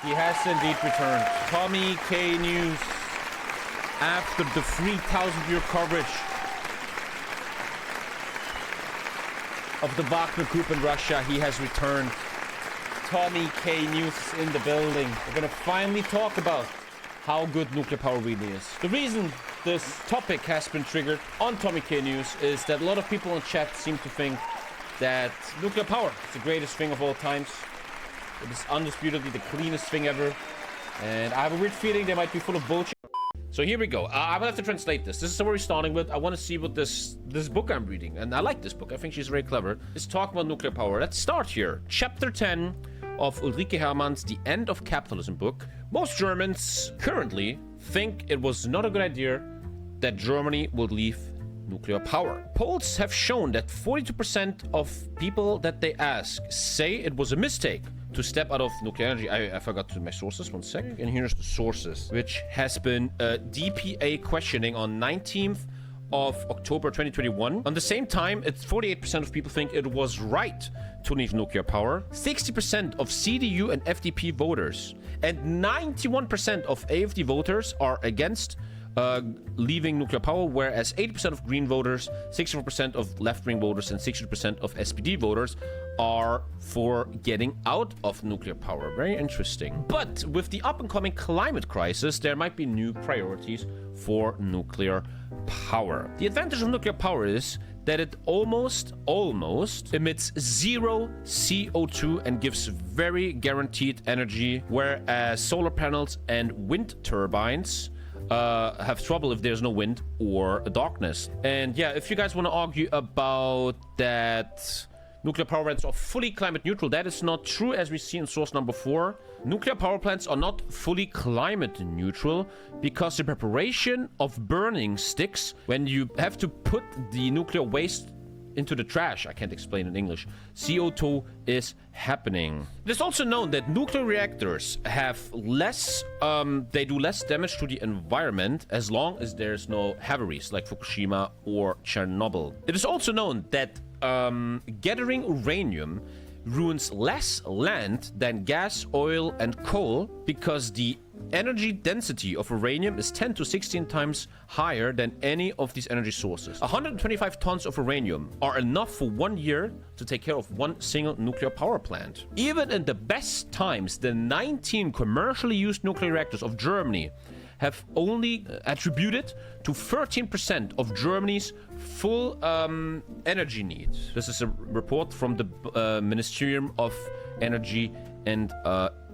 He has indeed returned. TommyKay News. After the 3,000-year coverage of the Wagner Group in Russia, he has returned. TommyKay News is in the building. We're gonna finally talk about how good nuclear power really is. The reason this topic has been triggered on TommyKay News is that a lot of people in chat seem to think that nuclear power is the greatest thing of all times. It is undisputedly the cleanest thing ever. And I have a weird feeling they might be full of bullshit. So here we go. I will have to translate this. This is where we're starting with. I want to see what this book I'm reading. And I like this book. I think she's very clever. Let's talk about nuclear power. Let's start here. Chapter 10 of Ulrike Herrmann's The End of Capitalism book. Most Germans currently think it was not a good idea that Germany would leave nuclear power. Polls have shown that 42% of people that they ask say it was a mistake to step out of nuclear energy. I forgot to my sources, 1 sec. And here's the sources, which has been DPA questioning on 19th of October 2021. On the same time, it's 48% of people think it was right to leave nuclear power. 60% of CDU and FDP voters and 91% of AfD voters are against leaving nuclear power, whereas 80% of Green voters, 64% of left-wing voters, and 60% of SPD voters are for getting out of nuclear power. Very interesting. But with the up-and-coming climate crisis, there might be new priorities for nuclear power. The advantage of nuclear power is that it almost emits zero CO2 and gives very guaranteed energy, whereas solar panels and wind turbines have trouble if there's no wind or darkness. And yeah, if you guys want to argue about that nuclear power plants are fully climate neutral, that is not true, as we see in source number 4. Nuclear power plants are not fully climate neutral because the preparation of burning sticks, when you have to put the nuclear waste into the trash, I can't explain in English, CO2 is happening. It is also known that nuclear reactors have less, they do less damage to the environment as long as there's no haveries like Fukushima or Chernobyl. It is also known that gathering uranium ruins less land than gas, oil, and coal because the energy density of uranium is 10 to 16 times higher than any of these energy sources. 125 tons of uranium are enough for 1 year to take care of one single nuclear power plant. Even in the best times, the 19 commercially used nuclear reactors of Germany have only attributed to 13% of Germany's full energy needs. This is a report from the Ministerium of Energy and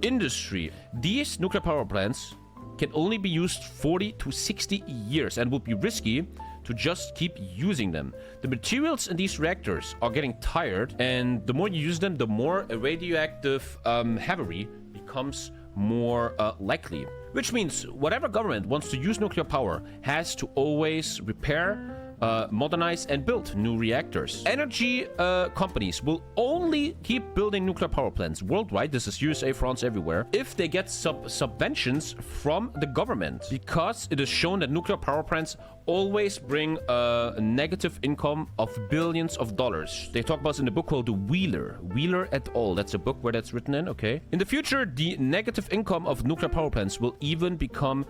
Industry. These nuclear power plants can only be used 40 to 60 years and would be risky to just keep using them. The materials in these reactors are getting tired, and the more you use them, the more a radioactive havery becomes more likely. Which means whatever government wants to use nuclear power has to always repair, modernize, and build new reactors. Energy companies will only keep building nuclear power plants worldwide, this is USA, France, everywhere, if they get subventions from the government, because it is shown that nuclear power plants always bring a negative income of billions of dollars. They talk about this in the book called The Wheeler et al. That's a book where that's written in, okay? In the future, the negative income of nuclear power plants will even become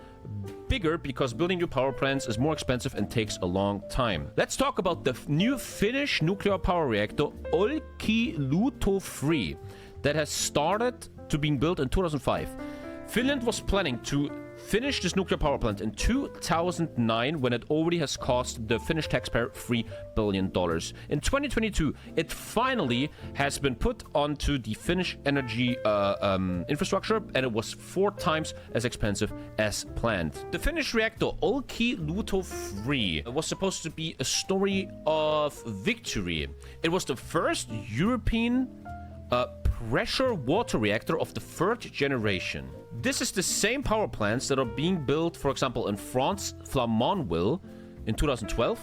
bigger because building new power plants is more expensive and takes a long time. Let's talk about the new Finnish nuclear power reactor Olkiluoto 3 that has started to being built in 2005. Finland was planning to finish this nuclear power plant in 2009 when it already has cost the Finnish taxpayer $3 billion. In 2022, it finally has been put onto the Finnish energy infrastructure, and it was 4 times as expensive as planned. The Finnish reactor Olkiluoto 3 was supposed to be a story of victory. It was the first European pressure water reactor of the 3rd generation. This is the same power plants that are being built, for example, in France, Flamanville in 2012,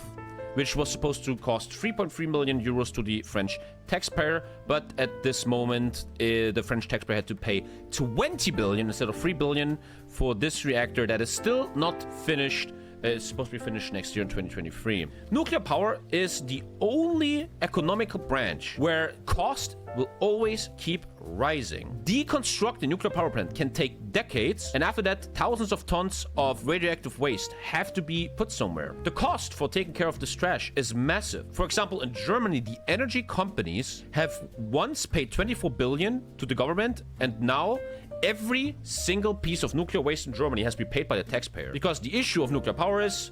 which was supposed to cost 3.3 million euros to the French taxpayer, but at this moment, the French taxpayer had to pay 20 billion instead of 3 billion for this reactor that is still not finished It's supposed to be finished next year in 2023. Nuclear power is the only economical branch where cost will always keep rising. Deconstruct a nuclear power plant can take decades, and after that, thousands of tons of radioactive waste have to be put somewhere. The cost for taking care of this trash is massive. For example, in Germany, the energy companies have once paid 24 billion to the government, and now every single piece of nuclear waste in Germany has to be paid by the taxpayer. Because the issue of nuclear power is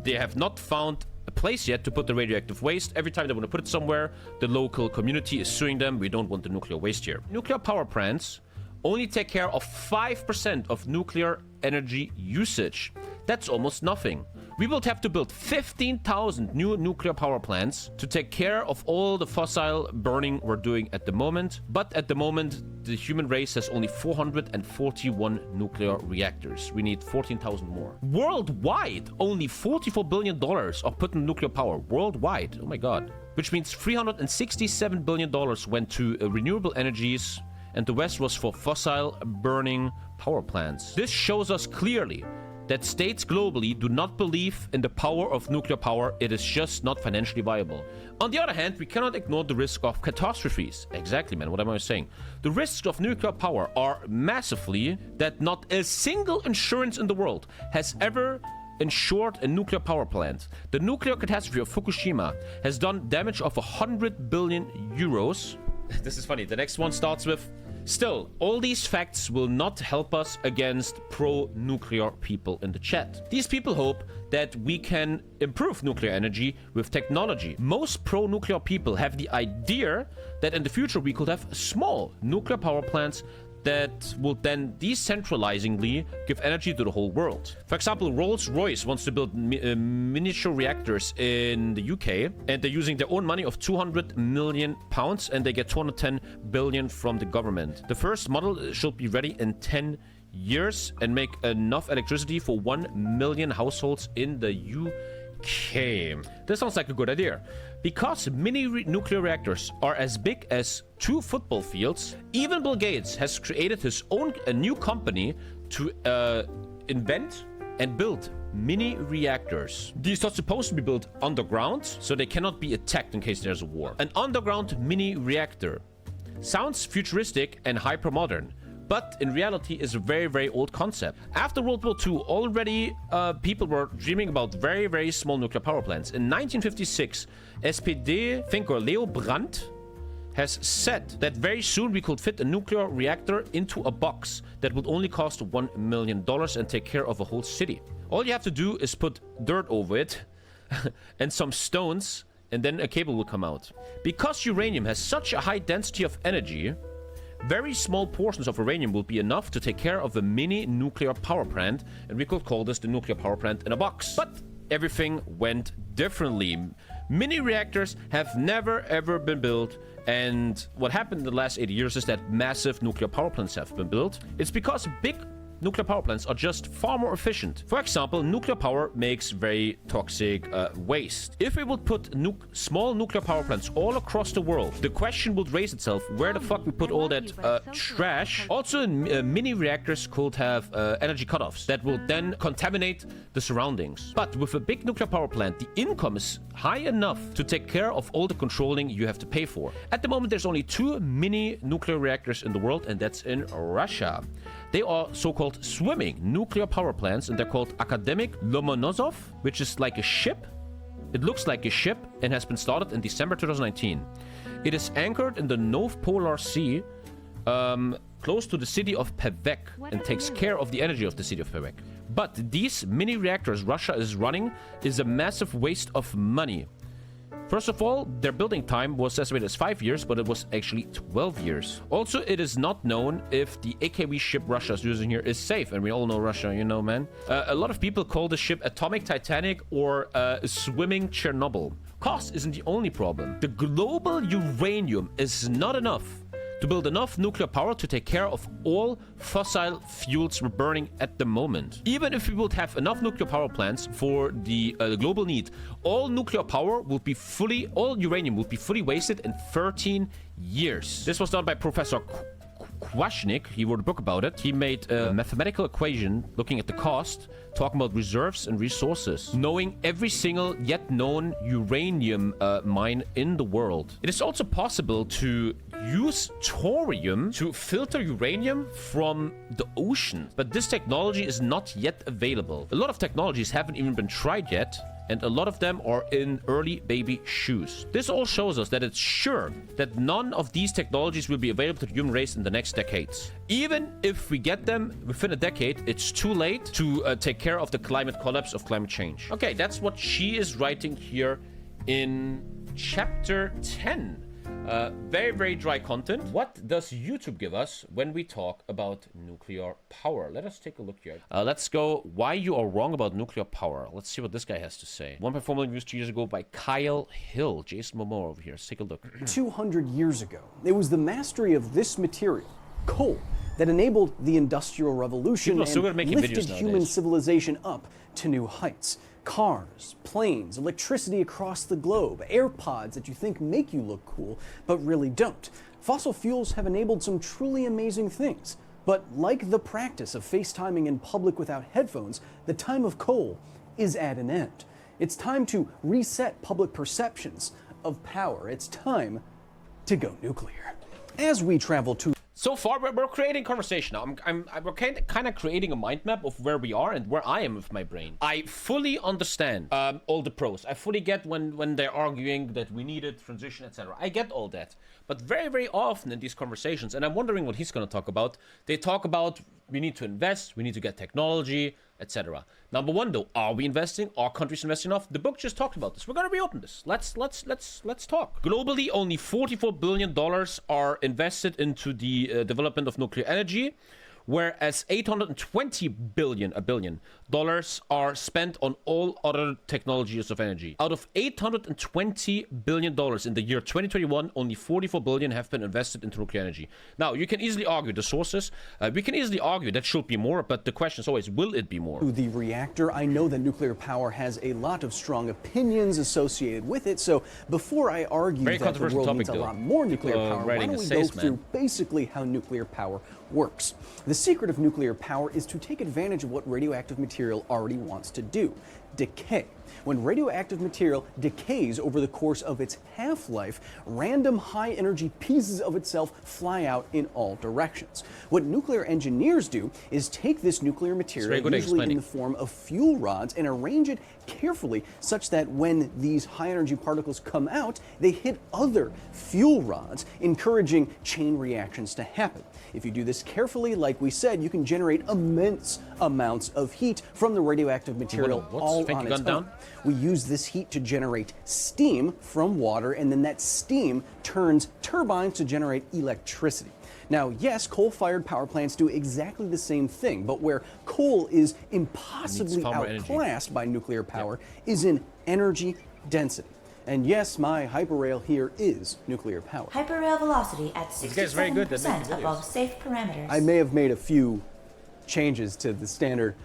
they have not found a place yet to put the radioactive waste. Every time they want to put it somewhere, the local community is suing them. We don't want the nuclear waste here. Nuclear power plants only take care of 5% of nuclear energy usage. That's almost nothing. We will have to build 15,000 new nuclear power plants to take care of all the fossil burning we're doing at the moment. But at the moment, the human race has only 441 nuclear reactors. We need 14,000 more. Worldwide, only $44 billion are put in nuclear power. Worldwide. Oh my god. Which means $367 billion went to renewable energies, and the rest was for fossil burning power plants. This shows us clearly that states globally do not believe in the power of nuclear power. It is just not financially viable. On the other hand, we cannot ignore the risk of catastrophes. Exactly, man. What am I saying? The risks of nuclear power are massively that not a single insurance in the world has ever insured a nuclear power plant. The nuclear catastrophe of Fukushima has done damage of 100 billion euros. This is funny. The next one starts with, still, all these facts will not help us against pro-nuclear people in the chat. These people hope that we can improve nuclear energy with technology. Most pro-nuclear people have the idea that in the future we could have small nuclear power plants that will then decentralizingly give energy to the whole world. For example, Rolls-Royce wants to build miniature reactors in the UK, and they're using their own money of 200 million pounds, and they get 210 billion from the government. The first model should be ready in 10 years and make enough electricity for 1 million households in the UK. This sounds like a good idea. Because mini nuclear reactors are as big as 2 football fields, even Bill Gates has created his own new company to invent and build mini reactors. These are supposed to be built underground, so they cannot be attacked in case there's a war. An underground mini reactor sounds futuristic and hyper-modern, but in reality is a very, very old concept. After World War II, already people were dreaming about very, very small nuclear power plants. In 1956, SPD thinker Leo Brandt has said that very soon we could fit a nuclear reactor into a box that would only cost $1 million and take care of a whole city. All you have to do is put dirt over it and some stones, and then a cable will come out. Because uranium has such a high density of energy, very small portions of uranium will be enough to take care of a mini nuclear power plant, and we could call this the nuclear power plant in a box. But everything went differently. Mini reactors have never ever been built, and what happened in the last 80 years is that massive nuclear power plants have been built. It's because big nuclear power plants are just far more efficient. For example, nuclear power makes very toxic waste. If we would put small nuclear power plants all across the world, the question would raise itself, where the fuck we put all that trash? Also, mini reactors could have energy cutoffs that will then contaminate the surroundings. But with a big nuclear power plant, the income is high enough to take care of all the controlling you have to pay for. At the moment, there's only 2 mini nuclear reactors in the world, and that's in Russia. They are so-called swimming nuclear power plants, and they're called Academic Lomonosov, which is like a ship. It looks like a ship and has been started in December 2019. It is anchored in the North Polar Sea, close to the city of Pevek, and takes care of the energy of the city of Pevek. But these mini reactors Russia is running is a massive waste of money. First of all, their building time was estimated as 5 years, but it was actually 12 years. Also, it is not known if the AKW ship Russia is using here is safe. And we all know Russia, you know, man. A lot of people call the ship Atomic Titanic or Swimming Chernobyl. Cost isn't the only problem. The global uranium is not enough to build enough nuclear power to take care of all fossil fuels we're burning at the moment. Even if we would have enough nuclear power plants for the global need, all uranium will be fully wasted in 13 years. This was done by Professor Kwasniok, he wrote a book about it. He made a mathematical equation looking at the cost, talking about reserves and resources, knowing every single yet known uranium mine in the world. It is also possible to use thorium to filter uranium from the ocean, but this technology is not yet available. A lot of technologies haven't even been tried yet, and a lot of them are in early baby shoes. This all shows us that it's sure that none of these technologies will be available to the human race in the next decades. Even if we get them within a decade, it's too late to take care of the climate collapse of climate change. Okay, that's what she is writing here in chapter 10. Very, very dry content. What does YouTube give us when we talk about nuclear power? Let us take a look here. Let's go, why you are wrong about nuclear power. Let's see what this guy has to say. 1.4 million views 2 years ago by Kyle Hill. Jason Momoa over here. Let's take a look. 200 years ago, it was the mastery of this material, coal, that enabled the Industrial Revolution and lifted human civilization up to new heights. Cars, planes, electricity across the globe, AirPods that you think make you look cool, but really don't. Fossil fuels have enabled some truly amazing things. But like the practice of FaceTiming in public without headphones, the time of coal is at an end. It's time to reset public perceptions of power. It's time to go nuclear. As we travel to so far, we're creating conversation now. We're kind of creating a mind map of where we are and where I am with my brain. I fully understand all the pros. I fully get when they're arguing that we need a transition, etc. I get all that. But very, very often in these conversations, and I'm wondering what he's going to talk about, they talk about we need to invest, we need to get technology, etc. Number one, though, are we investing? Are countries investing enough? The book just talked about this. We're going to reopen this. Let's talk. Globally, only $44 billion are invested into the development of nuclear energy, whereas $820 billion are spent on all other technologies of energy. Out of $820 billion in the year 2021, only $44 billion have been invested into nuclear energy. Now, you can easily argue the sources. We can easily argue that should be more, but the question is always, will it be more? The reactor, I know that nuclear power has a lot of strong opinions associated with it, so before I argue that the world needs a lot more nuclear power, why don't we go through basically how nuclear power works. The secret of nuclear power is to take advantage of what radioactive material already wants to do: decay. When radioactive material decays over the course of its half-life, random high-energy pieces of itself fly out in all directions. What nuclear engineers do is take this nuclear material, usually in the form of fuel rods, and arrange it carefully such that when these high-energy particles come out, they hit other fuel rods, encouraging chain reactions to happen. If you do this carefully, like we said, you can generate immense amounts of heat from the radioactive material all on its own. We use this heat to generate steam from water, and then that steam turns turbines to generate electricity. Now, yes, coal-fired power plants do exactly the same thing, but where coal is impossibly outclassed by nuclear power is in energy density. And yes, my hyperrail here is nuclear power. Hyperrail velocity at 67% above safe parameters. I may have made a few changes to the standard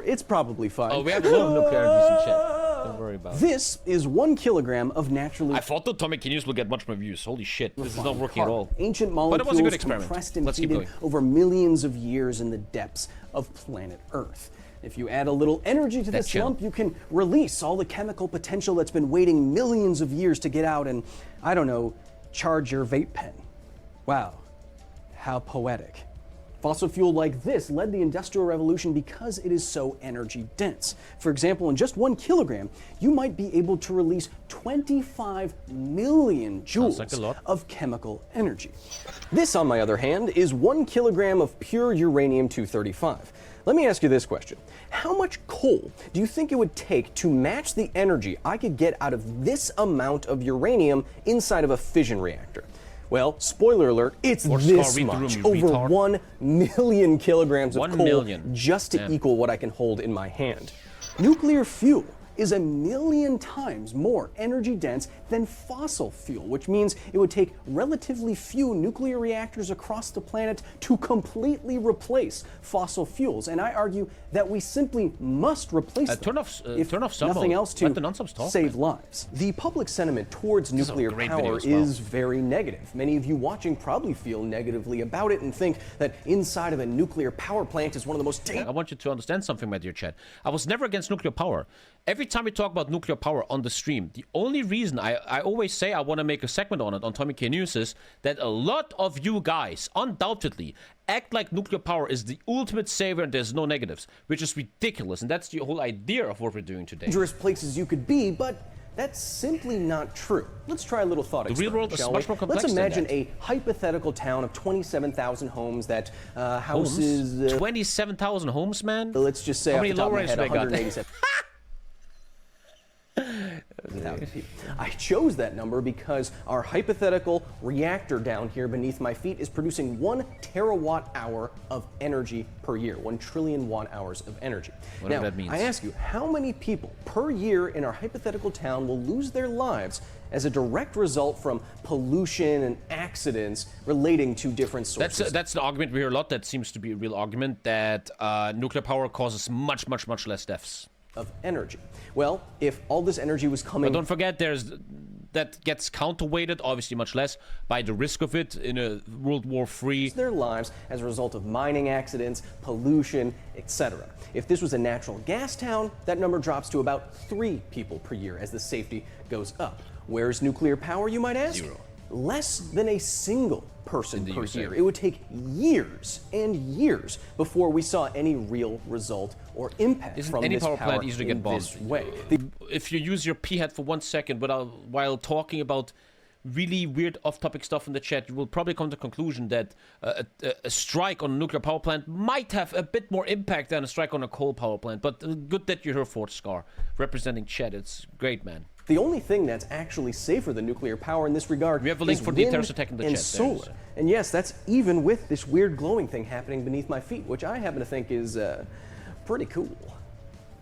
it's probably fine. Oh, we have a lot of nuclear energies in chat. Don't worry about it. This is 1 kilogram of naturally... I thought the TommyKay news will get much more views. Holy shit, this is not working at all. Ancient molecules compressed and heated over millions of years in the depths of planet Earth. If you add a little energy to this lump, you can release all the chemical potential that's been waiting millions of years to get out and, I don't know, charge your vape pen. Wow, how poetic. Fossil fuel like this led the Industrial Revolution because it is so energy dense. For example, in just 1 kilogram, you might be able to release 25 million joules of chemical energy. This, on my other hand, is 1 kilogram of pure uranium-235. Let me ask you this question. How much coal do you think it would take to match the energy I could get out of this amount of uranium inside of a fission reactor? Well, spoiler alert, it's this much, over 1 million kilograms of coal just to equal what I can hold in my hand. Nuclear fuel is 1,000,000 times more energy dense than fossil fuel, which means it would take relatively few nuclear reactors across the planet to completely replace fossil fuels. And I argue that we simply must replace them, turn off nothing else, to save lives. The public sentiment towards nuclear power is very negative. Many of you watching probably feel negatively about it and think that inside of a nuclear power plant is one of the most dangerous. I want you to understand something, my dear chat. I was never against nuclear power. Every time we talk about nuclear power on the stream, the only reason I always say I want to make a segment on it on TommyKay News is that a lot of you guys undoubtedly act like nuclear power is the ultimate savior and there's no negatives, which is ridiculous. And that's the whole idea of what we're doing today. Dangerous places you could be, but that's simply not true. Let's try a little thought experiment. The real world is much more complex. Let's imagine a hypothetical town of 27,000 homes that houses 27,000 homes, man. Let's just say, how many low range 187. I chose that number because our hypothetical reactor down here beneath my feet is producing 1 terawatt-hour of energy per year, 1 trillion watt-hours of energy. Whatever that means. I ask you, how many people per year in our hypothetical town will lose their lives as a direct result from pollution and accidents relating to different sources? That's the argument we hear a lot. That seems to be a real argument, that nuclear power causes much less deaths. Of energy. Well, if all this energy was coming... But don't forget, that gets counterweighted, obviously much less, by the risk of it in a World War III. Their lives as a result of mining accidents, pollution, etc. If this was a natural gas town, that number drops to about 3 people per year as the safety goes up. Where's nuclear power, you might ask? 0. Less than a single person per year. It would take years and years before we saw any real result or impact from any this power power plant easily in get bombed this way. If you use your p-hat for 1 second while talking about really weird off-topic stuff in the chat, you will probably come to the conclusion that a strike on a nuclear power plant might have a bit more impact than a strike on a coal power plant. But good that you're here, Fort Scar, representing chat. It's great, man. The only thing that's actually safer than nuclear power in this regard we have a link for the terrorist attack in the and chat. Solar. And yes, that's even with this weird glowing thing happening beneath my feet, which I happen to think is pretty cool.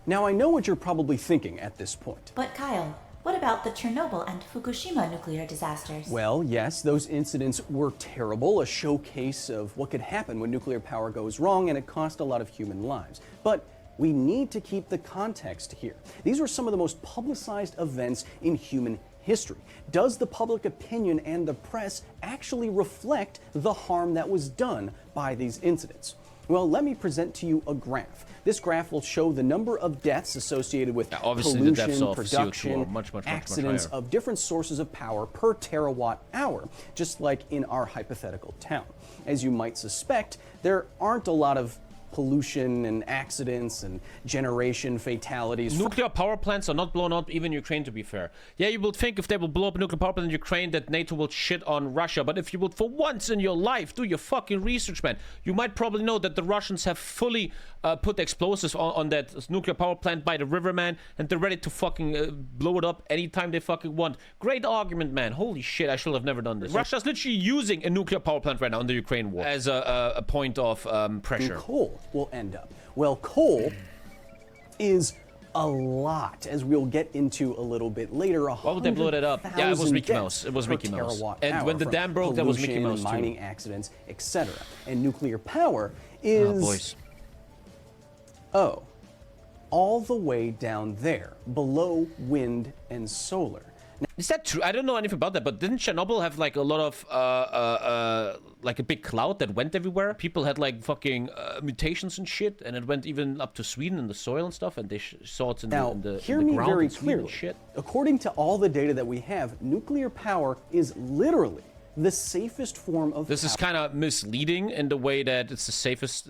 Now, I know what you're probably thinking at this point. But Kyle, what about the Chernobyl and Fukushima nuclear disasters? Well, yes, those incidents were terrible, a showcase of what could happen when nuclear power goes wrong, and it cost a lot of human lives. But we need to keep the context here. These were some of the most publicized events in human history. Does the public opinion and the press actually reflect the harm that was done by these incidents? Well, let me present to you a graph. This graph will show the number of deaths associated with pollution, production, accidents of different sources of power per terawatt hour, just like in our hypothetical town. As you might suspect, there aren't a lot of pollution and accidents and generation fatalities. Nuclear power plants are not blown up even in Ukraine, to be fair. Yeah, you would think if they will blow up a nuclear power plant in Ukraine that NATO will shit on Russia, but if you would for once in your life do your fucking research, man, you might probably know that the Russians have fully put explosives on that nuclear power plant by the river, man, and they're ready to fucking blow it up anytime they fucking want. Great argument, man. Holy shit, I should have never done this. Russia's literally using a nuclear power plant right now in the Ukraine war as a point of pressure. Coal will end up. Well, coal is a lot, as we'll get into a little bit later. Why would they blow that up? Yeah, it was Mickey Mouse. It was Mickey Mouse. And when the dam broke, that was Mickey Mouse too. Mining accidents, etc. And nuclear power is all the way down there, below wind and solar. Is that true? I don't know anything about that, but didn't Chernobyl have like a lot of like a big cloud that went everywhere? People had like fucking mutations and shit, and it went even up to Sweden in the soil and stuff, and they saw it in the ground. Hear me very clearly. According to all the data that we have, nuclear power is literally the safest form of power. This is kind of misleading in the way that it's the safest.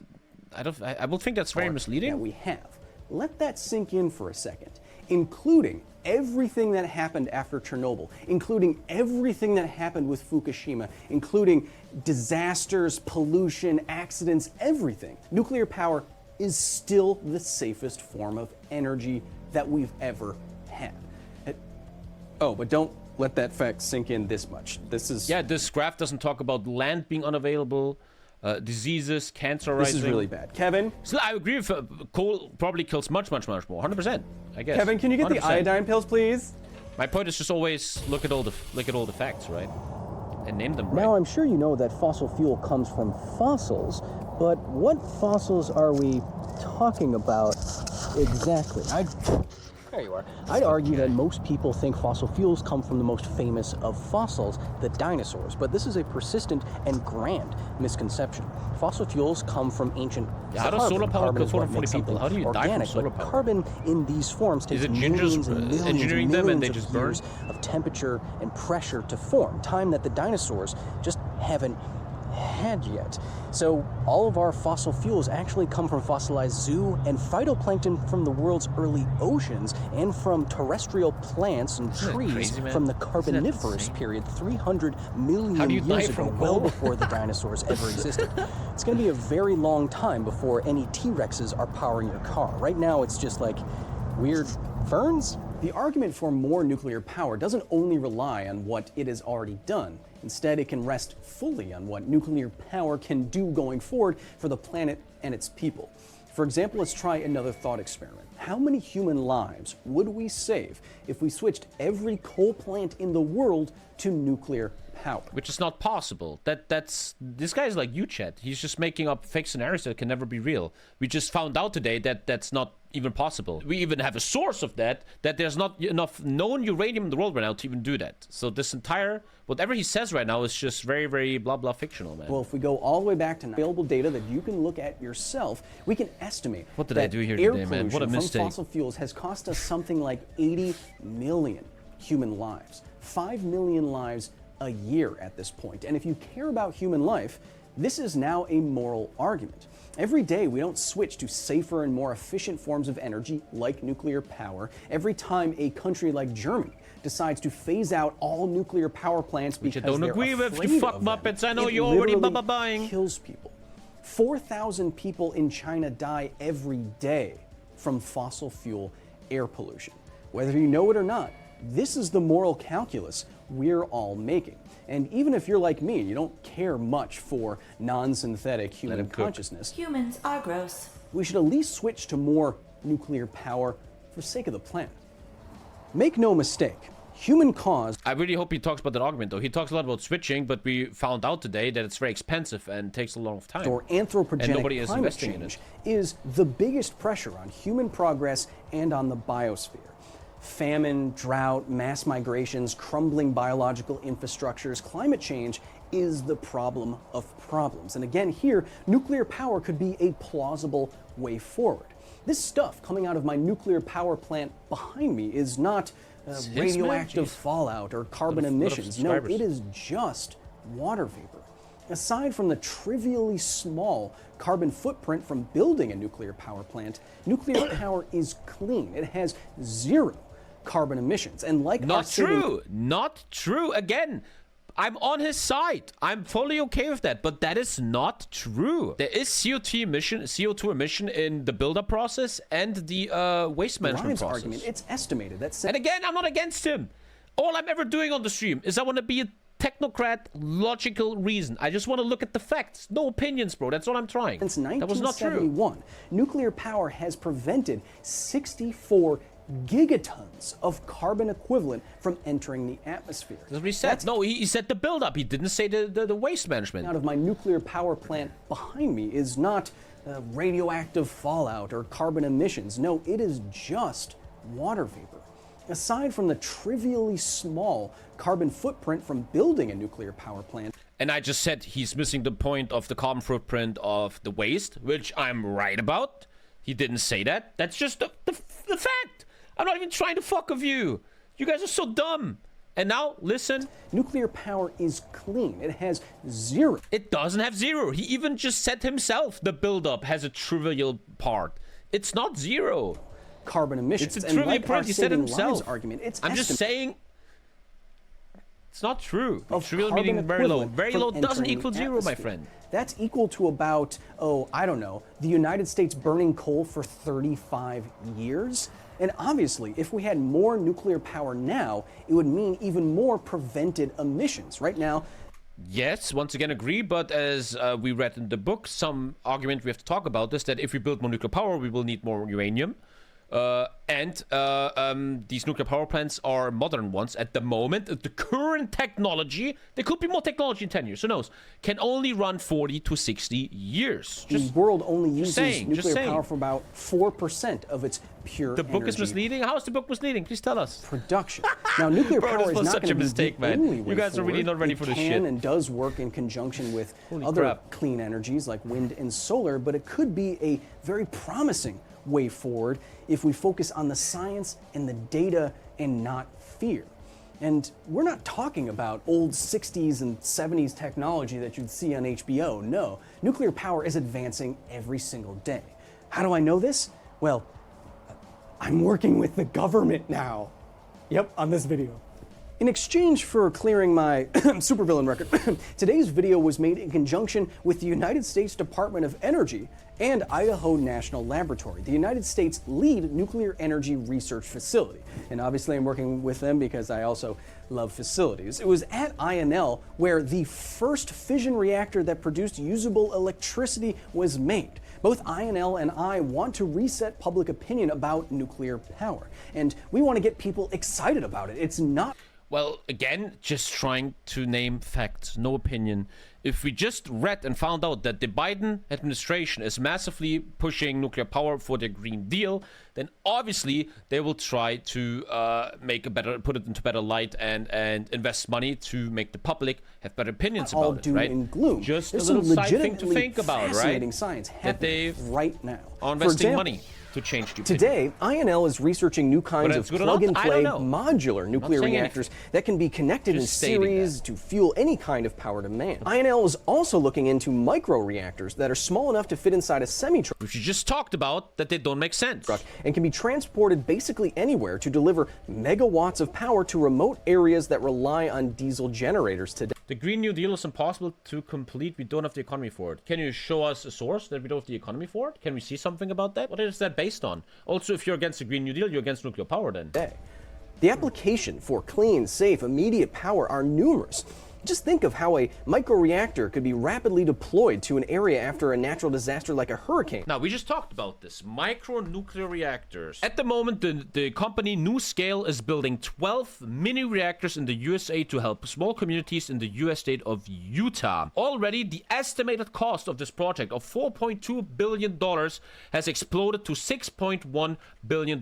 I will think that's very misleading. That we have. Let that sink in for a second, including everything that happened after Chernobyl, including everything that happened with Fukushima, including disasters, pollution, accidents, everything. Nuclear power is still the safest form of energy that we've ever had. Oh, but don't let that fact sink in this much. This is... Yeah, this graph doesn't talk about land being unavailable. diseases, cancer This rising. is really bad. Kevin? So I agree with coal probably kills much more. 100%, I guess. Kevin, can you get 100%. the iodine pills, please? My point is just always look at all the facts, right? And name them right. Now, I'm sure you know that fossil fuel comes from fossils, but what fossils are we talking about exactly? There you are. I'd argue that most people think fossil fuels come from the most famous of fossils, the dinosaurs, but this is a persistent and grand misconception. Fossil fuels come from ancient how does solar power kill 440 people? people? How do you die from solar power? Carbon in these forms takes millions and millions engineering them and they just burn? Years of temperature and pressure to form, time that the dinosaurs just haven't had yet. So all of our fossil fuels actually come from fossilized zoo and phytoplankton from the world's early oceans and from terrestrial plants and trees from the Carboniferous period 300 million years ago, well before the dinosaurs ever existed. It's going to be a very long time before any T-Rexes are powering your car. Right now it's just like weird ferns. The argument for more nuclear power doesn't only rely on what it has already done. Instead, it can rest fully on what nuclear power can do going forward for the planet and its people. For example, let's try another thought experiment. How many human lives would we save if we switched every coal plant in the world to nuclear power? Which is not possible. This guy is like you, Chet. He's just making up fake scenarios that can never be real. We just found out today that that's not even possible. We even have a source of that there's not enough known uranium in the world right now to even do that. So this entire, whatever he says right now is just very, very blah, blah fictional, man. Well, if we go all the way back to available data that you can look at yourself, we can estimate what did I do here air today, man? What a pollution mistake. from fossil fuels has cost us something like 80 million human lives. 5 million lives a year at this point. And if you care about human life, this is now a moral argument. Every day we don't switch to safer and more efficient forms of energy like nuclear power. Every time a country like Germany decides to phase out all nuclear power plants because don't agree with, you fuck muppets. I know you're already buying. Kills people. 4,000 people in China die every day from fossil fuel air pollution. Whether you know it or not, this is the moral calculus we're all making. And even if you're like me, you don't care much for non-synthetic human consciousness. Humans are gross. We should at least switch to more nuclear power for the sake of the planet. Make no mistake, human cause... I really hope he talks about that argument, though. He talks a lot about switching, but we found out today that it's very expensive and takes a long time. Or anthropogenic climate change is the biggest pressure on human progress and on the biosphere. Famine, drought, mass migrations, crumbling biological infrastructures, climate change is the problem of problems. And again, here, nuclear power could be a plausible way forward. This stuff coming out of my nuclear power plant behind me is not radioactive fallout or carbon emissions. No, it is just water vapor. Aside from the trivially small carbon footprint from building a nuclear power plant, nuclear power is clean. It has zero carbon emissions. And like not true. Again, I'm on his side. I'm fully okay with that, but that is not true. There is CO2 emission in the build-up process and the waste management process. Argument, it's estimated that... And again, I'm not against him. All I'm ever doing on the stream is I want to be a technocrat, logical reason. I just want to look at the facts. No opinions, bro. That's all I'm trying. Since 1971, nuclear power has prevented 64 gigatons of carbon equivalent from entering the atmosphere. That's what he said. No, he said the buildup. He didn't say the waste management. Out of my nuclear power plant behind me is not radioactive fallout or carbon emissions. No, it is just water vapor. Aside from the trivially small carbon footprint from building a nuclear power plant. And I just said he's missing the point of the carbon footprint of the waste, which I'm right about. He didn't say that. That's just the fact. I'm not even trying to fuck with you. You guys are so dumb. And now, listen. Nuclear power is clean. It has zero. It doesn't have zero. He even just said himself the buildup has a trivial part. It's not zero. Carbon emissions. It's a trivial part. He said himself. Argument, I'm just saying. It's not true. Trivial meaning very low. Very low doesn't equal zero, my friend. That's equal to about, I don't know, the United States burning coal for 35 years. And obviously, if we had more nuclear power now, it would mean even more prevented emissions. Right now, Yes, once again agree, but as we read in the book, some argument we have to talk about is that if we build more nuclear power, we will need more uranium. These nuclear power plants are modern ones at the moment. The current technology, there could be more technology in 10 years, who knows, can only run 40 to 60 years. The world only uses nuclear power for about 4% of its pure The book is misleading? How is the book misleading? Please tell us. Production. Now, nuclear power is not going to be the only way You guys are really not ready for this shit. It can and does work in conjunction with other clean energies like wind and solar, but it could be a very promising way forward if we focus on the science and the data and not fear. And we're not talking about old 60s and 70s technology that you'd see on HBO. No, nuclear power is advancing every single day. How do I know this? Well, I'm working with the government now. Yep, on this video. In exchange for clearing my supervillain record, today's video was made in conjunction with the United States Department of Energy and Idaho National Laboratory, the United States' lead nuclear energy research facility. And obviously I'm working with them because I also love facilities. It was at INL where the first fission reactor that produced usable electricity was made. Both INL and I want to reset public opinion about nuclear power, and we want to get people excited about it. It's not... Well, again, just trying to name facts, no opinion. If we just read and found out that the Biden administration is massively pushing nuclear power for their Green Deal, then obviously they will try to put it into better light and invest money to make the public have better opinions about it, right? And gloom. Just There's a little some side thing to think about, right? Fascinating science happening right now. Are investing money to change stupidity. Today, INL is researching new kinds of plug-and-play modular nuclear reactors that can be connected in series to fuel any kind of power demand. INL is also looking into micro-reactors that are small enough to fit inside a semi-truck, which you just talked about, that they don't make sense, and can be transported basically anywhere to deliver megawatts of power to remote areas that rely on diesel generators today. The Green New Deal is impossible to complete. We don't have the economy for it. Can you show us a source that we don't have the economy for it? Can we see something about that? What is that based on? Also, if you're against the Green New Deal, you're against nuclear power then. The application for clean, safe, immediate power are numerous. Just think of how a microreactor could be rapidly deployed to an area after a natural disaster like a hurricane. Now, we just talked about this. Micro-nuclear reactors. At the moment, the company NuScale is building 12 mini-reactors in the USA to help small communities in the US state of Utah. Already, the estimated cost of this project of $4.2 billion has exploded to $6.1 billion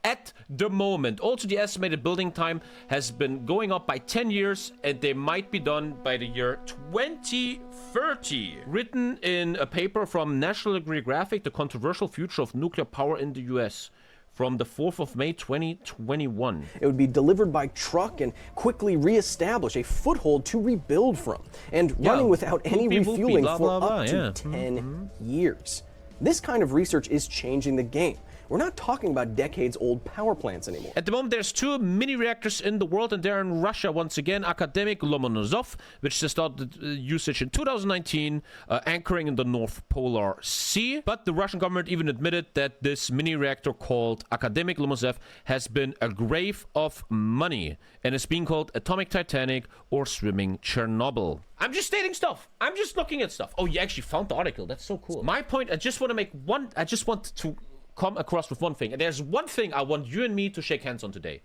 at the moment. Also, the estimated building time has been going up by 10 years, and they might be done by the year 2030. Written in a paper from National Geographic, The Controversial Future of Nuclear Power in the US, from the 4th of May, 2021. It would be delivered by truck and quickly reestablish a foothold to rebuild from, and running without any refueling for up to 10 years. This kind of research is changing the game. We're not talking about decades-old power plants anymore. At the moment, there's 2 mini-reactors in the world, and they're in Russia once again. Academic Lomonosov, which started usage in 2019, anchoring in the North Polar Sea. But the Russian government even admitted that this mini-reactor called Academic Lomonosov has been a grave of money, and is being called Atomic Titanic or Swimming Chernobyl. I'm just stating stuff. I'm just looking at stuff. Oh, you actually found the article. That's so cool. My point, I just want to come across with one thing, and there's one thing I want you and me to shake hands on today,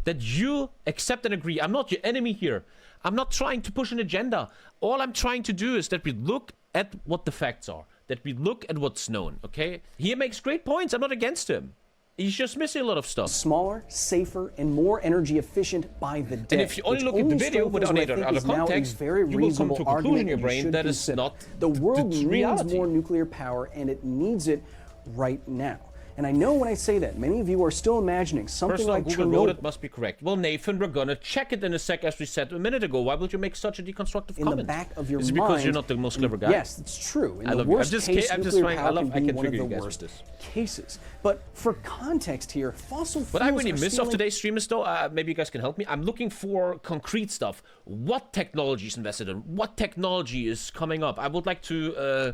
that you accept and agree. I'm not your enemy here. I'm not trying to push an agenda. All I'm trying to do is that we look at what the facts are, that we look at what's known. Okay, he makes great points. I'm not against him. He's just missing a lot of stuff. Smaller, safer, and more energy efficient by the day. And if you only look at the video without any other context, you will come to a conclusion in your brain that is not the world needs more nuclear power, and it needs it right now. And I know when I say that, many of you are still imagining something like Google wrote it must be correct. Well, Nathan, we're gonna check it in a sec, as we said a minute ago. Why would you make such a deconstructive comment? In the back of your mind. Is it because you're not the most clever guy? Yes, it's true. In the worst case, nuclear power can be one of the worst cases. But for context here, fossil fuels What I really miss of today's stream is, though, maybe you guys can help me. I'm looking for concrete stuff. What technology is invested in? What technology is coming up? I would like to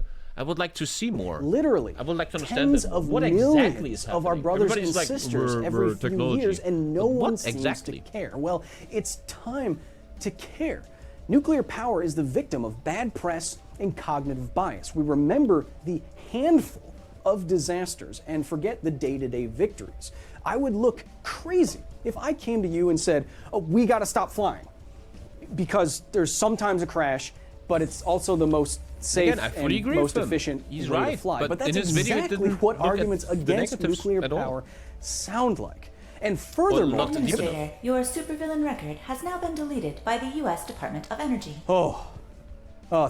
see more. Literally, I would like to understand tens of what millions exactly is happening. Of our brothers and sisters every few years, and no one seems to care. Well, it's time to care. Nuclear power is the victim of bad press and cognitive bias. We remember the handful of disasters and forget the day-to-day victories. I would look crazy if I came to you and said, oh, we gotta stop flying because there's sometimes a crash, but it's also the most safe and most efficient way to fly. But that's exactly what arguments against nuclear power sound like. And furthermore, your supervillain record has now been deleted by the U.S. Department of Energy. Oh,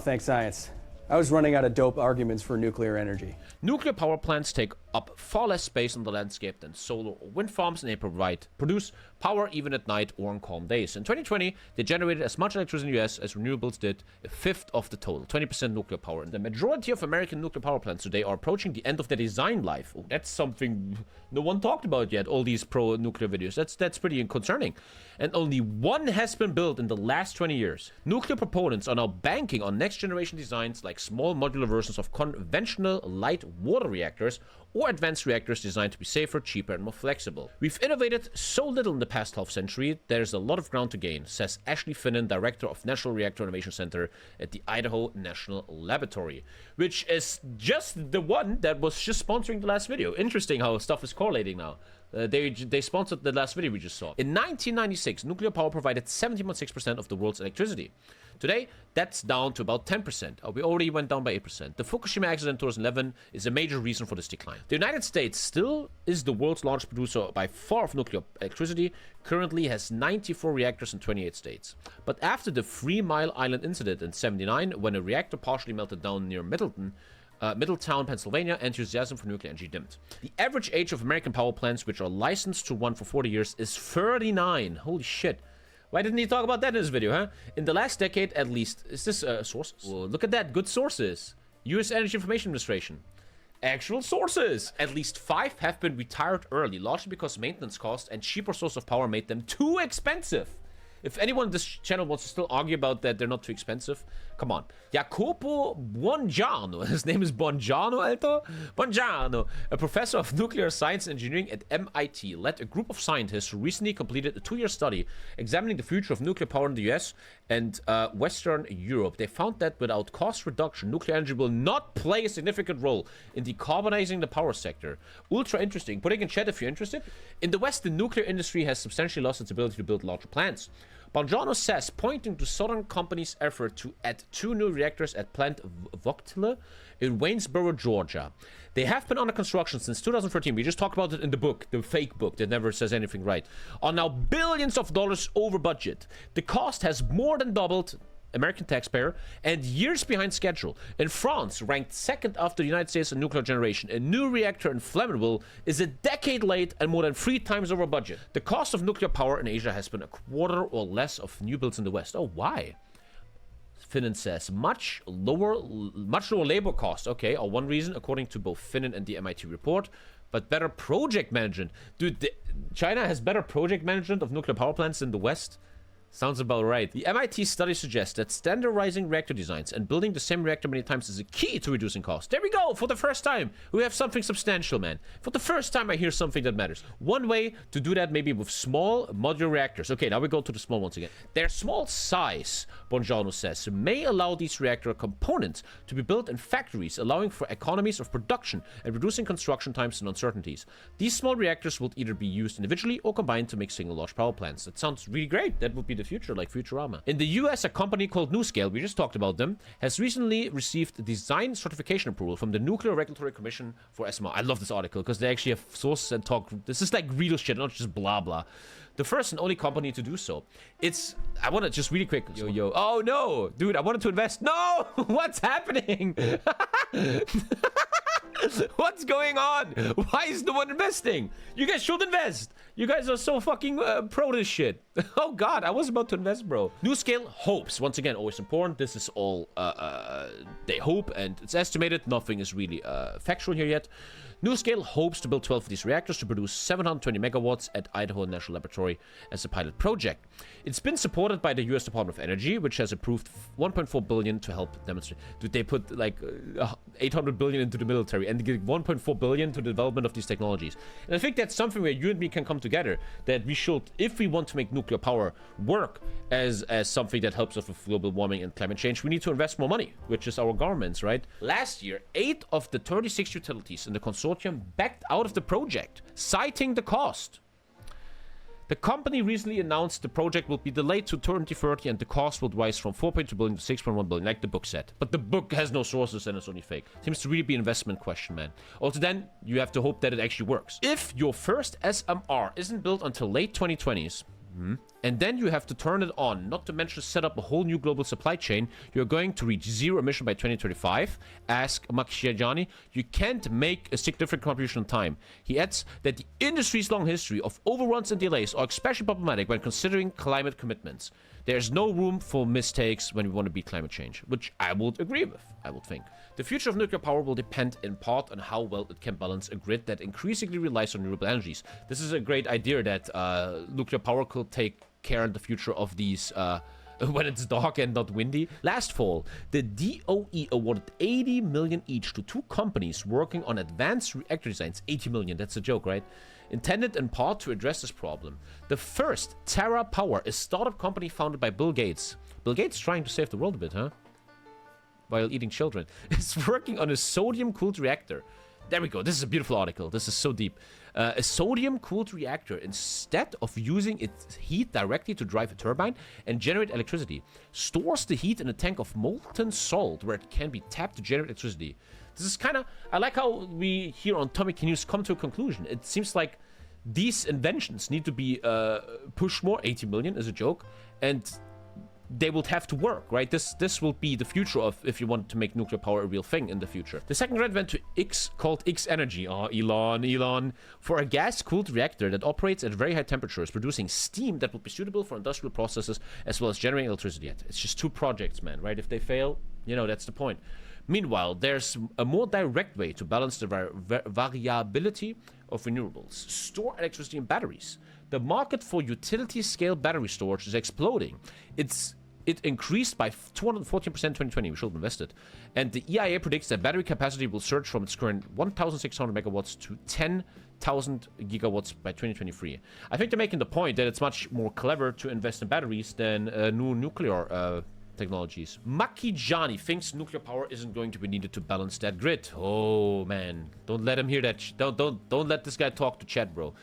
thanks, science. I was running out of dope arguments for nuclear energy. Nuclear power plants take up far less space on the landscape than solar or wind farms, and they produce power even at night or on calm days. In 2020, they generated as much electricity in the US as renewables did, a fifth of the total, 20% nuclear power. And the majority of American nuclear power plants today are approaching the end of their design life. Oh, that's something no one talked about yet, all these pro-nuclear videos. That's pretty concerning. And only one has been built in the last 20 years. Nuclear proponents are now banking on next-generation designs like small modular versions of conventional light water reactors or advanced reactors designed to be safer, cheaper, and more flexible. We've innovated so little in the past half-century, there's a lot of ground to gain, says Ashley Finnan, director of National Reactor Innovation Center at the Idaho National Laboratory, which is just the one that was just sponsoring the last video. Interesting how stuff is correlating now. They sponsored the last video we just saw. In 1996, nuclear power provided 70.6% of the world's electricity. Today, that's down to about 10%. We already went down by 8%. The Fukushima accident in 2011 is a major reason for this decline. The United States still is the world's largest producer by far of nuclear electricity, currently has 94 reactors in 28 states. But after the 3 Mile Island incident in '79, when a reactor partially melted down near Middletown, Pennsylvania, enthusiasm for nuclear energy dimmed. The average age of American power plants, which are licensed to run for 40 years, is 39. Holy shit. Why didn't he talk about that in this video, huh? In the last decade, at least. Is this sources? Well, look at that. Good sources. U.S. Energy Information Administration. Actual sources. At least 5 have been retired early, largely because maintenance costs and cheaper source of power made them too expensive. If anyone on this channel wants to still argue about that they're not too expensive, come on. Jacopo Bongiorno, his name is Bongiorno, Alter? Bongiorno, a professor of nuclear science and engineering at MIT, led a group of scientists who recently completed a 2-year study examining the future of nuclear power in the US and Western Europe. They found that without cost reduction, nuclear energy will not play a significant role in decarbonizing the power sector. Ultra interesting. Put it in chat if you're interested. In the West, the nuclear industry has substantially lost its ability to build larger plants. Bongiorno says, pointing to Southern Company's effort to add 2 new reactors at Plant Vogtle in Waynesboro, Georgia. They have been under construction since 2013. We just talked about it in the book, the fake book that never says anything right. Are now billions of dollars over budget. The cost has more than doubled, American taxpayer, and years behind schedule. In France, ranked second after the United States in nuclear generation, a new reactor in Flamanville is a decade late and more than 3 times over budget. The cost of nuclear power in Asia has been a quarter or less of new builds in the West. Oh, why? Finnan says, much lower labor costs. Okay, or one reason, according to both Finnan and the MIT report, but better project management. Dude, China has better project management of nuclear power plants than the West? Sounds about right. The MIT study suggests that standardizing reactor designs and building the same reactor many times is a key to reducing costs. There we go! For the first time, we have something substantial, man. For the first time, I hear something that matters. One way to do that maybe with small modular reactors. Okay, now we go to the small ones again. Their small size, Bongiorno says, may allow these reactor components to be built in factories, allowing for economies of production and reducing construction times and uncertainties. These small reactors will either be used individually or combined to make single large power plants. That sounds really great. That would be the future, like Futurama. In the US, a company called NuScale, we just talked about them, has recently received design certification approval from the Nuclear Regulatory Commission for SMR. I love this article because they actually have sources and talk. This is like real shit, not just blah blah. The first and only company to do so. I want to just really quick. Yo. Oh no, dude, I wanted to invest. No, what's happening? What's going on? Why is no one investing? You guys should invest. You guys are so fucking pro this shit. Oh god, I was about to invest, bro. NuScale hopes, once again, always important. This is all they hope, and it's estimated. Nothing is really factual here yet. NuScale hopes to build 12 of these reactors to produce 720 megawatts at Idaho National Laboratory as a pilot project. It's been supported by the US Department of Energy, which has approved $1.4 billion to help demonstrate. Dude, they put like $800 billion into the military and give 1.4 billion to the development of these technologies. And I think that's something where you and me can come together, that we should, if we want to make nuclear power work as something that helps us with global warming and climate change, we need to invest more money, which is our governments, right? Last year, 8 of the 36 utilities in the consortium backed out of the project, citing the cost. The company recently announced the project will be delayed to 2030 and the cost will rise from 4.2 billion to 6.1 billion, like the book said. But the book has no sources and it's only fake. Seems to really be an investment question, man. Also then, you have to hope that it actually works. If your first SMR isn't built until late 2020s, and then you have to turn it on, not to mention set up a whole new global supply chain, you're going to reach zero emission by 2035. Ask Makiajani, you can't make a significant contribution on time. He adds that the industry's long history of overruns and delays are especially problematic when considering climate commitments. There's no room for mistakes when we want to beat climate change, which I would agree with, I would think. The future of nuclear power will depend in part on how well it can balance a grid that increasingly relies on renewable energies. This is a great idea that nuclear power could take care in the future of these when it's dark and not windy. Last fall, the DOE awarded 80 million each to 2 companies working on advanced reactor designs. 80 million, that's a joke, right? Intended in part to address this problem. The first, Terra Power, a startup company founded by Bill Gates. Bill Gates trying to save the world a bit, huh? While eating children. Is working on a sodium-cooled reactor. There we go. This is a beautiful article. This is so deep. A sodium-cooled reactor, instead of using its heat directly to drive a turbine and generate electricity, stores the heat in a tank of molten salt where it can be tapped to generate electricity. This is kind of... I like how we here on TommyKay News come to a conclusion. It seems like these inventions need to be pushed more. 80 million is a joke. And they will have to work, right? This will be the future of if you want to make nuclear power a real thing in the future. The second grant went to X, called X Energy. Oh, Elon. For a gas-cooled reactor that operates at very high temperatures, producing steam that would be suitable for industrial processes as well as generating electricity. It's just 2 projects, man, right? If they fail, you know, that's the point. Meanwhile, there's a more direct way to balance the variability of renewables. Store electricity in batteries. The market for utility-scale battery storage is exploding. It increased by 214% in 2020. We should have invested. And the EIA predicts that battery capacity will surge from its current 1,600 megawatts to 10,000 gigawatts by 2023. I think they're making the point that it's much more clever to invest in batteries than new nuclear technologies. Makijani thinks nuclear power isn't going to be needed to balance that grid. Oh man, don't let him hear that. Don't let this guy talk to chat, bro.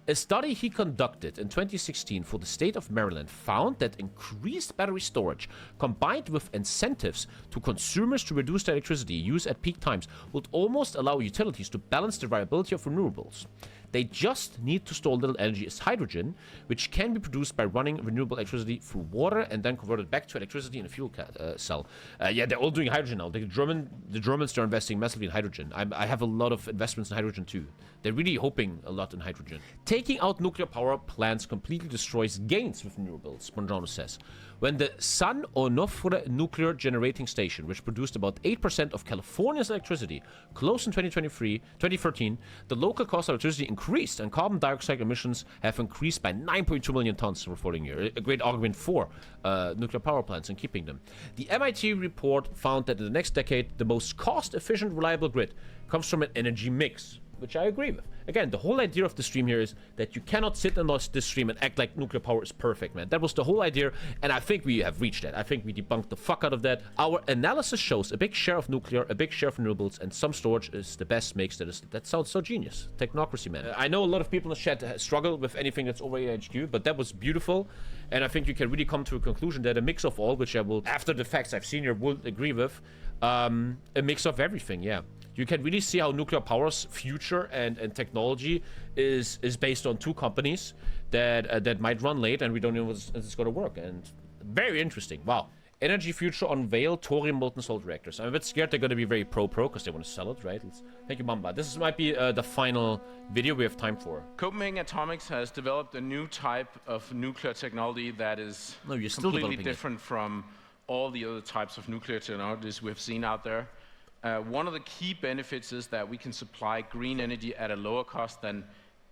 A study he conducted in 2016 for the state of Maryland found that increased battery storage combined with incentives to consumers to reduce their electricity use at peak times would almost allow utilities to balance the variability of renewables. They just need to store little energy as hydrogen, which can be produced by running renewable electricity through water and then converted back to electricity in a fuel cell. Yeah, they're all doing hydrogen now. The Germans are investing massively in hydrogen. I have a lot of investments in hydrogen too. They're really hoping a lot in hydrogen. Taking out nuclear power plants completely destroys gains with renewables, Bongiorno says. When the San Onofre nuclear generating station, which produced about 8% of California's electricity, closed in 2013, the local cost of electricity increased and carbon dioxide emissions have increased by 9.2 million tons the following year. A great argument for nuclear power plants and keeping them. The MIT report found that in the next decade, the most cost-efficient, reliable grid comes from an energy mix, which I agree with. Again, the whole idea of the stream here is that you cannot sit and watch this stream and act like nuclear power is perfect, man. That was the whole idea, and I think we have reached that. I think we debunked the fuck out of that. Our analysis shows a big share of nuclear, a big share of renewables, and some storage is the best mix. That sounds so genius. Technocracy, man. I know a lot of people in the chat struggle with anything that's over HQ, but that was beautiful, and I think you can really come to a conclusion that a mix of all, which I will, after the facts I've seen here, will agree with, a mix of everything, yeah. You can really see how nuclear power's future and technology is based on 2 companies that might run late, and we don't know if it's going to work. And very interesting. Wow. Energy future unveiled thorium molten salt reactors. I'm a bit scared they're going to be very pro because they want to sell it, right? Thank you, Mamba. This might be the final video we have time for. Copenhagen Atomics has developed a new type of nuclear technology that is completely different from all the other types of nuclear technologies we've seen out there. One of the key benefits is that we can supply green energy at a lower cost than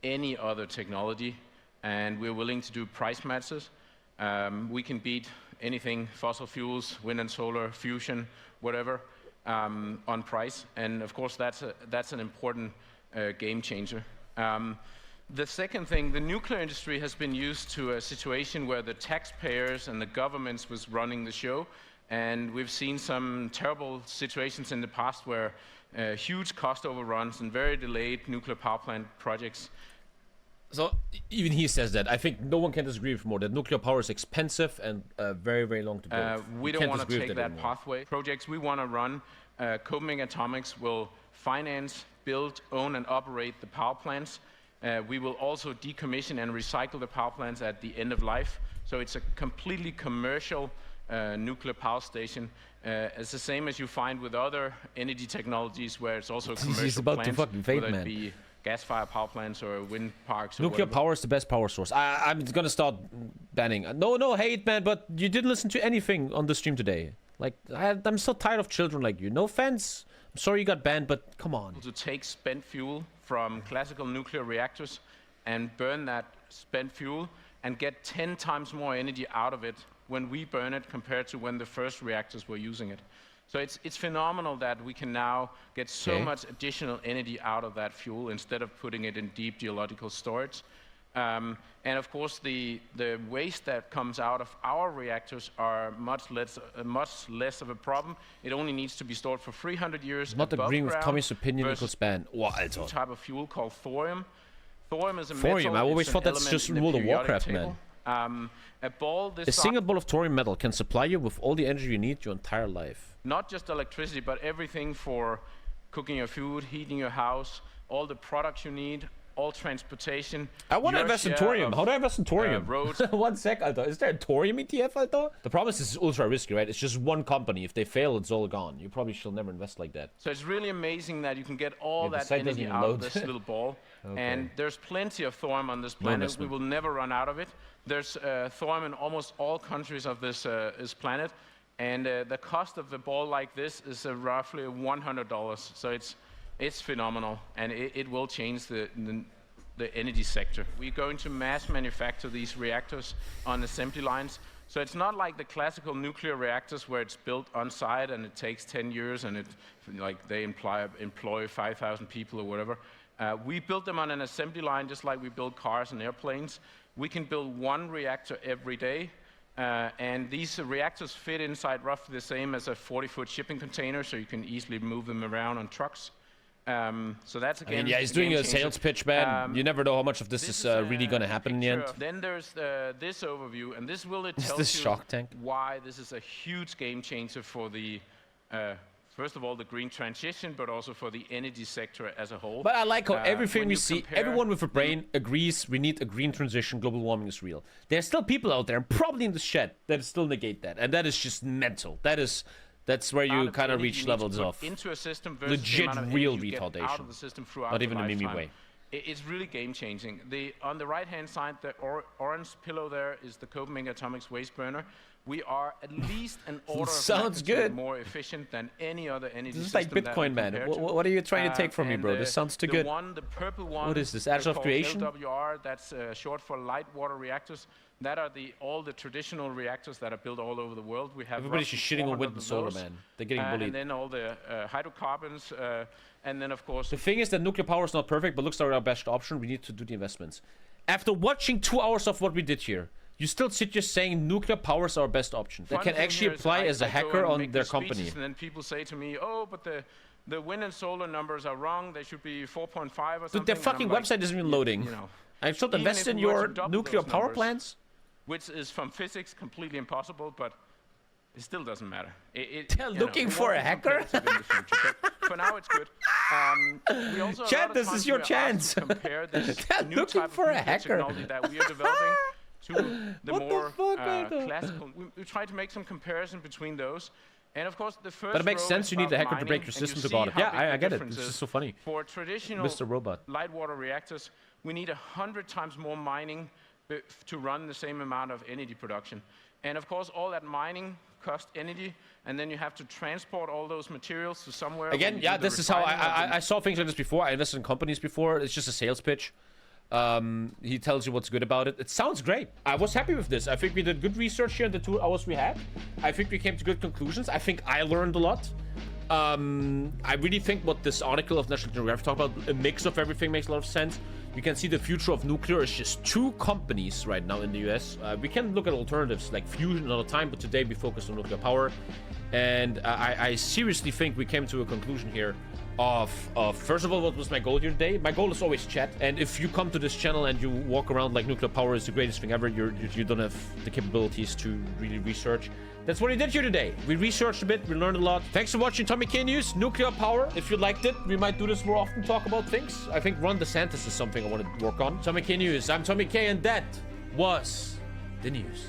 any other technology, and we're willing to do price matches. We can beat anything, fossil fuels, wind and solar, fusion, whatever. on price, and of course that's an important game changer. The second thing, the nuclear industry has been used to a situation where the taxpayers and the governments was running the show, and we've seen some terrible situations in the past where huge cost overruns and very delayed nuclear power plant projects. So even he says that. I think no one can disagree with more that nuclear power is expensive and very, very long to build. We don't want to take that pathway. Projects we want to run, Copenhagen Atomics will finance, build, own, and operate the power plants. We will also decommission and recycle the power plants at the end of life. So it's a completely commercial nuclear power station. It's the same as you find with other energy technologies where it's also commercial plants, whether it be gas-fired power plants or wind parks. Nuclear power is the best power source. I'm gonna start banning. No hate, man, but you didn't listen to anything on the stream today. Like, I'm so tired of children like you. No offense. I'm sorry you got banned, but come on. To take spent fuel from classical nuclear reactors and burn that spent fuel and get 10 times more energy out of it when we burn it compared to when the first reactors were using it. So it's phenomenal that we can now get so much additional energy out of that fuel instead of putting it in deep geological storage. And of course, the waste that comes out of our reactors are much less of a problem. It only needs to be stored for 300 years. Not agreeing with Tommy's opinion equals ban. A type of fuel called thorium. Thorium is a thorium. I always thought that's just World of Warcraft, man. A single ball of thorium metal can supply you with all the energy you need your entire life. Not just electricity, but everything for cooking your food, heating your house, all the products you need, all transportation. I want to invest in thorium. How do I invest in thorium? Roads. 1 sec, Alter. Is there a thorium ETF, Alter? The problem is it's ultra risky, right? It's just one company. If they fail, it's all gone. You probably should never invest like that. So it's really amazing that you can get all that energy out of this little ball. And there's plenty of thorium on this planet. We will never run out of it. There's thorium in almost all countries of this planet. And the cost of a ball like this is roughly $100. So it's phenomenal, and it will change the energy sector. We're going to mass manufacture these reactors on assembly lines. So it's not like the classical nuclear reactors where it's built on site and it takes 10 years and they employ 5,000 people or whatever. We built them on an assembly line just like we build cars and airplanes. We can build one reactor every day. And these reactors fit inside roughly the same as a 40-foot shipping container, so you can easily move them around on trucks. So that's again. I mean, yeah, he's doing a sales pitch, man. You never know how much of this is really going to happen in the end. Then there's this overview, and this will tell you why this is a huge game changer for the, first of all, the green transition, but also for the energy sector as a whole. But I like how everything we see, everyone with a brain agrees we need a green transition, global warming is real. There's still people out there, probably in the shed, that still negate that. And that is just mental. That's where you kind of reach levels of into a system legit real retardation. Not even a meme way. It's really game-changing. On the right-hand side, the orange pillow there is the Copenhagen Atomics waste burner. We are at least an order of more efficient than any other energy system. This is like Bitcoin, man. What are you trying to take from me, bro? This sounds too good. The purple one. What is this? Ashes of Creation? LWR. That's short for light water reactors. That are all the traditional reactors that are built all over the world. We have everybody's just shitting on wind and solar, man. They're getting bullied. And then all the hydrocarbons, and then of course. The thing is that nuclear power is not perfect, but looks like our best option. We need to do the investments. After watching 2 hours of what we did here, you still sit here saying nuclear power is our best option. They can actually apply as a hacker on their company. And then people say to me, "Oh, but the wind and solar numbers are wrong. They should be 4.5 or something." Dude, their fucking website isn't even loading. You know, I should invest in your nuclear power plants. Which is from physics completely impossible, but it still doesn't matter. They're looking for a hacker? For now, it's good. We also Chad, this is your chance. Compare this new type of technology that we are developing to the more classical. We try to make some comparison between those. And of course, the first. But it makes sense. You need a hacker to break your system to guard it. Yeah, I get it. This is so funny. For traditional Mr. Robot light water reactors, we need 100 times more mining to run the same amount of energy production. And of course, all that mining costs energy, and then you have to transport all those materials to somewhere. Again, yeah, this is how I saw things like this before. I invested in companies before. It's just a sales pitch. He tells you what's good about it. It sounds great. I was happy with this. I think we did good research here in the 2 hours we had. I think we came to good conclusions. I think I learned a lot. I really think what this article of National Geographic talk about, a mix of everything, makes a lot of sense. You can see the future of nuclear is just 2 companies right now in the US. We can look at alternatives like fusion another time, but today we focus on nuclear power. And I seriously think we came to a conclusion here of first of all, what was my goal here today? My goal is always chat. And if you come to this channel and you walk around like nuclear power is the greatest thing ever, you don't have the capabilities to really research. That's what we did here today. We researched a bit, we learned a lot. Thanks for watching TommyKay News, nuclear power. If you liked it, we might do this more often, talk about things. I think Ron DeSantis is something I want to work on. TommyKay News, I'm TommyKay, and that was the news.